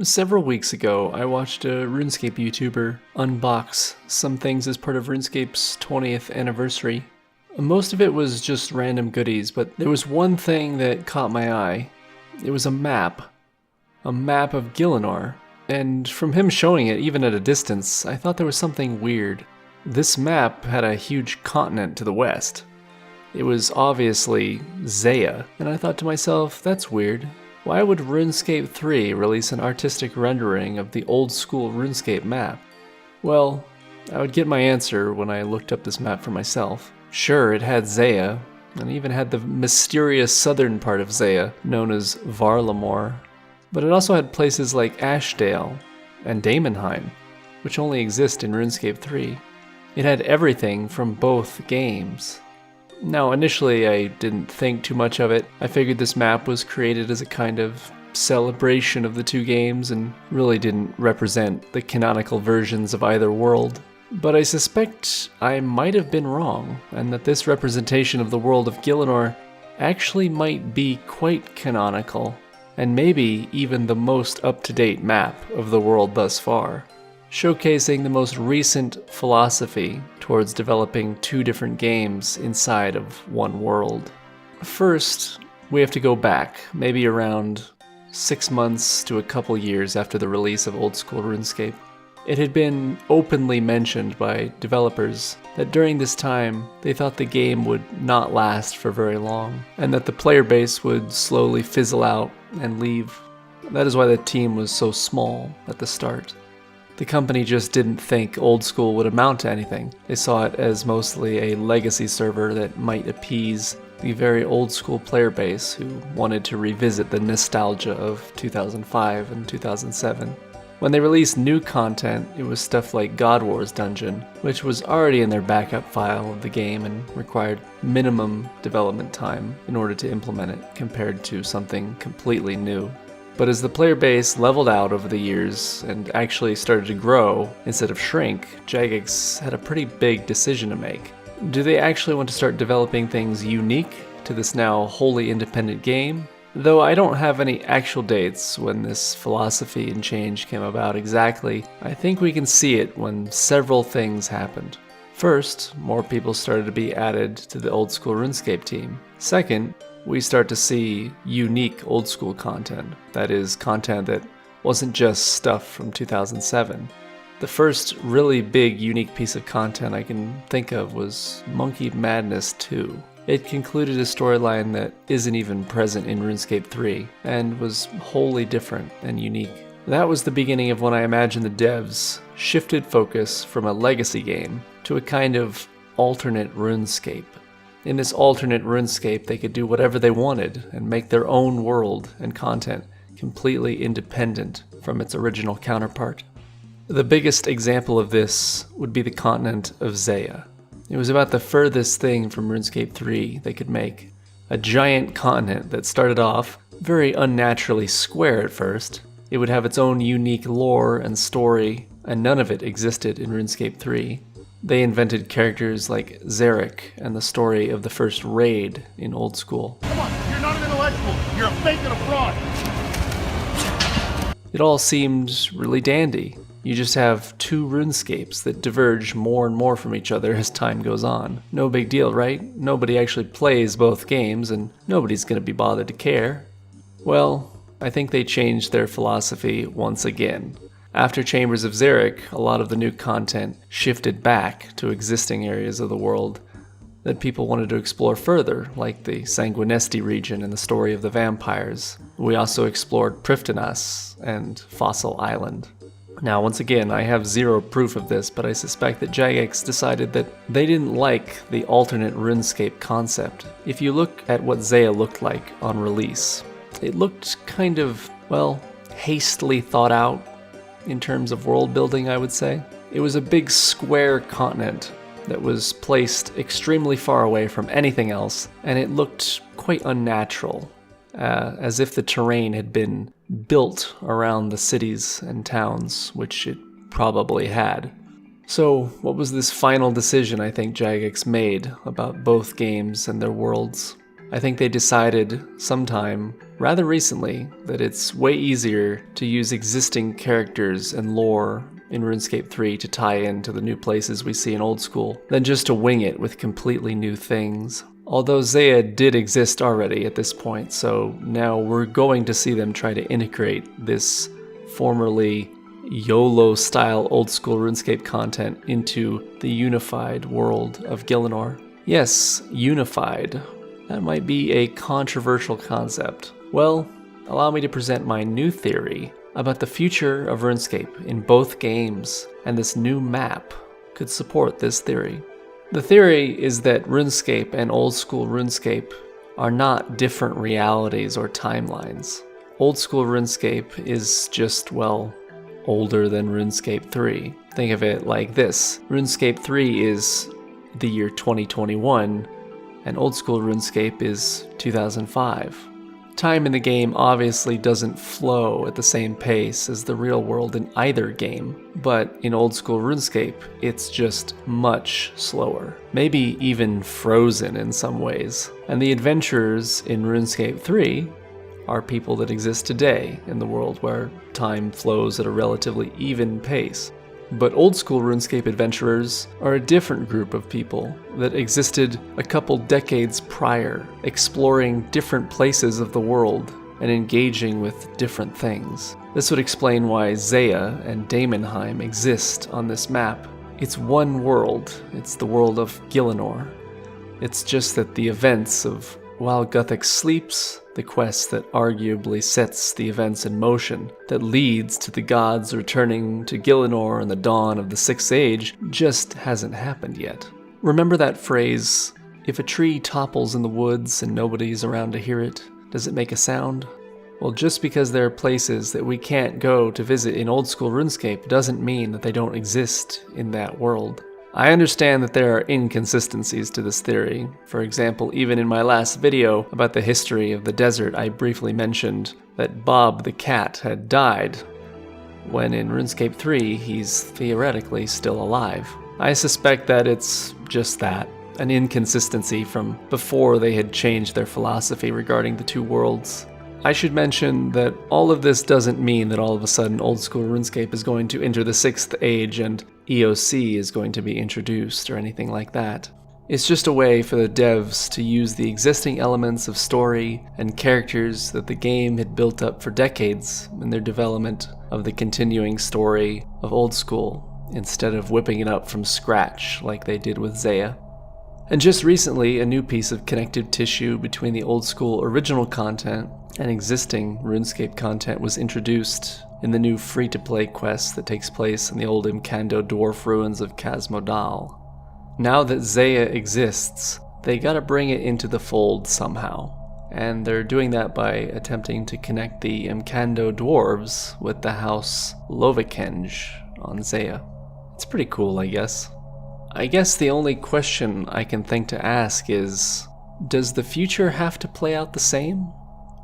Several weeks ago, I watched a Runescape YouTuber unbox some things as part of Runescape's 20th anniversary. Most of it was just random goodies, but there was one thing that caught my eye. It was a map of Gielinor, and from him showing it, even at a distance, I thought there was something weird. This map had a huge continent to the west. It was obviously Zaya, and I thought to myself, that's weird. Why would RuneScape 3 release an artistic rendering of the old-school RuneScape map? Well, I would get my answer when I looked up this map for myself. Sure, it had Zaya, and even had the mysterious southern part of Zaya, known as Varlamore. But it also had places like Ashdale and Daemonheim, which only exist in RuneScape 3. It had everything from both games. Now, initially I didn't think too much of it. I figured this map was created as a kind of celebration of the two games and really didn't represent the canonical versions of either world. But I suspect I might have been wrong, and that this representation of the world of Gielinor actually might be quite canonical, and maybe even the most up-to-date map of the world thus far, showcasing the most recent philosophy towards developing two different games inside of one world. First, we have to go back, maybe around 6 months to a couple years after the release of Old School RuneScape. It had been openly mentioned by developers that during this time they thought the game would not last for very long, and that the player base would slowly fizzle out and leave. That is why the team was so small at the start. The company just didn't think Old School would amount to anything. They saw it as mostly a legacy server that might appease the very old school player base who wanted to revisit the nostalgia of 2005 and 2007. When they released new content, it was stuff like God Wars Dungeon, which was already in their backup file of the game and required minimum development time in order to implement it, compared to something completely new. But as the player base leveled out over the years and actually started to grow instead of shrink, Jagex had a pretty big decision to make. Do they actually want to start developing things unique to this now wholly independent game? Though I don't have any actual dates when this philosophy and change came about exactly, I think we can see it when several things happened. First, more people started to be added to the Old School RuneScape team. Second, we start to see unique old school content. That is, content that wasn't just stuff from 2007. The first really big unique piece of content I can think of was Monkey Madness 2. It concluded a storyline that isn't even present in RuneScape 3, and was wholly different and unique. That was the beginning of when I imagined the devs shifted focus from a legacy game to a kind of alternate RuneScape. In this alternate RuneScape, they could do whatever they wanted and make their own world and content completely independent from its original counterpart. The biggest example of this would be the continent of Zaya. It was about the furthest thing from RuneScape 3 they could make. A giant continent that started off very unnaturally square at first. It would have its own unique lore and story, and none of it existed in RuneScape 3. They invented characters like Xeric and the story of the first raid in Old School. Come on, you're not an intellectual. You're a fake and a fraud. It all seemed really dandy. You just have two RuneScapes that diverge more and more from each other as time goes on. No big deal, right? Nobody actually plays both games, and nobody's gonna be bothered to care. Well, I think they changed their philosophy once again. After Chambers of Xeric, a lot of the new content shifted back to existing areas of the world that people wanted to explore further, like the Sanguinesti region and the story of the vampires. We also explored Prifddinas and Fossil Island. Now, once again, I have zero proof of this, but I suspect that Jagex decided that they didn't like the alternate RuneScape concept. If you look at what Zaya looked like on release, it looked kind of, well, hastily thought out in terms of world building, I would say. It was a big square continent that was placed extremely far away from anything else, and it looked quite unnatural, as if the terrain had been built around the cities and towns, which it probably had. So, what was this final decision I think Jagex made about both games and their worlds? I think they decided sometime, rather recently, that it's way easier to use existing characters and lore in RuneScape 3 to tie into the new places we see in Old School than just to wing it with completely new things. Although Zaya did exist already at this point, so now we're going to see them try to integrate this formerly YOLO-style Old School RuneScape content into the unified world of Gielinor. Yes, unified. That might be a controversial concept. Well, allow me to present my new theory about the future of RuneScape in both games, and this new map could support this theory. The theory is that RuneScape and Old School RuneScape are not different realities or timelines. Old School RuneScape is just, well, older than RuneScape 3. Think of it like this. RuneScape 3 is the year 2021, and Old School RuneScape is 2005. Time in the game obviously doesn't flow at the same pace as the real world in either game, but in Old School RuneScape, it's just much slower. Maybe even frozen in some ways. And the adventurers in RuneScape 3 are people that exist today in the world where time flows at a relatively even pace. But Old School RuneScape adventurers are a different group of people that existed a couple decades prior, exploring different places of the world and engaging with different things. This would explain why Zaya and Daemonheim exist on this map. It's one world. It's the world of Gielinor. It's just that the events of while Guthix sleeps, the quest that arguably sets the events in motion, that leads to the gods returning to Gielinor and the dawn of the Sixth Age, just hasn't happened yet. Remember that phrase, if a tree topples in the woods and nobody's around to hear it, does it make a sound? Well, just because there are places that we can't go to visit in Old School RuneScape doesn't mean that they don't exist in that world. I understand that there are inconsistencies to this theory. For example, even in my last video about the history of the desert, I briefly mentioned that Bob the cat had died, when in RuneScape 3 he's theoretically still alive. I suspect that it's just that, an inconsistency from before they had changed their philosophy regarding the two worlds. I should mention that all of this doesn't mean that all of a sudden Old School RuneScape is going to enter the Sixth Age and EOC is going to be introduced or anything like that. It's just a way for the devs to use the existing elements of story and characters that the game had built up for decades in their development of the continuing story of Old School, instead of whipping it up from scratch like they did with Zaya. And just recently, a new piece of connective tissue between the Old School original content and existing RuneScape content was introduced in the new free-to-play quest that takes place in the old Imkando dwarf ruins of Casmodal. Now that Zaya exists, they gotta bring it into the fold somehow, and they're doing that by attempting to connect the Imkando dwarves with the house Lovikenge on Zaya. It's pretty cool, I guess. I guess the only question I can think to ask is, does the future have to play out the same?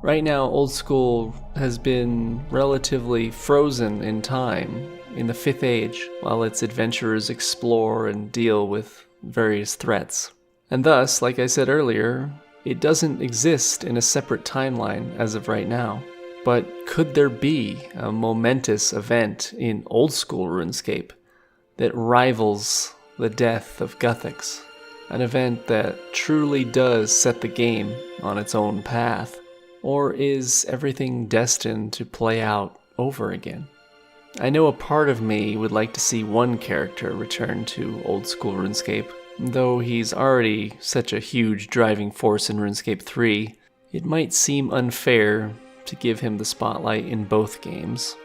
Right now, Old School has been relatively frozen in time in the Fifth Age, while its adventurers explore and deal with various threats. And thus, like I said earlier, it doesn't exist in a separate timeline as of right now. But could there be a momentous event in Old School RuneScape that rivals the death of Guthix? An event that truly does set the game on its own path? Or is everything destined to play out over again? I know a part of me would like to see one character return to Old School RuneScape. Though he's already such a huge driving force in RuneScape 3, it might seem unfair to give him the spotlight in both games.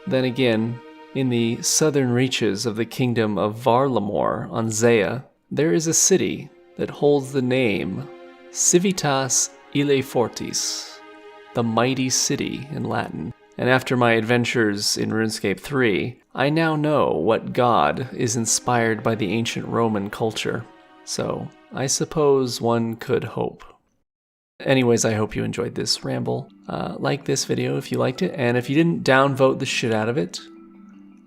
Then again, in the southern reaches of the kingdom of Varlamore on Zaya, there is a city that holds the name Civitas Ille Fortis, the mighty city in Latin. And after my adventures in RuneScape 3, I now know what god is inspired by the ancient Roman culture. So, I suppose one could hope. Anyways, I hope you enjoyed this ramble. Like this video if you liked it, and if you didn't, downvote the shit out of it.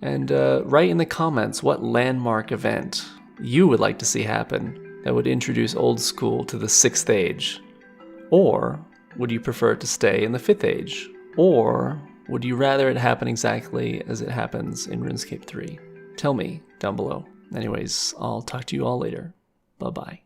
And write in the comments what landmark event you would like to see happen that would introduce Old School to the Sixth Age. Or would you prefer it to stay in the 5th age? Or would you rather it happen exactly as it happens in RuneScape 3? Tell me down below. Anyways, I'll talk to you all later. Bye-bye.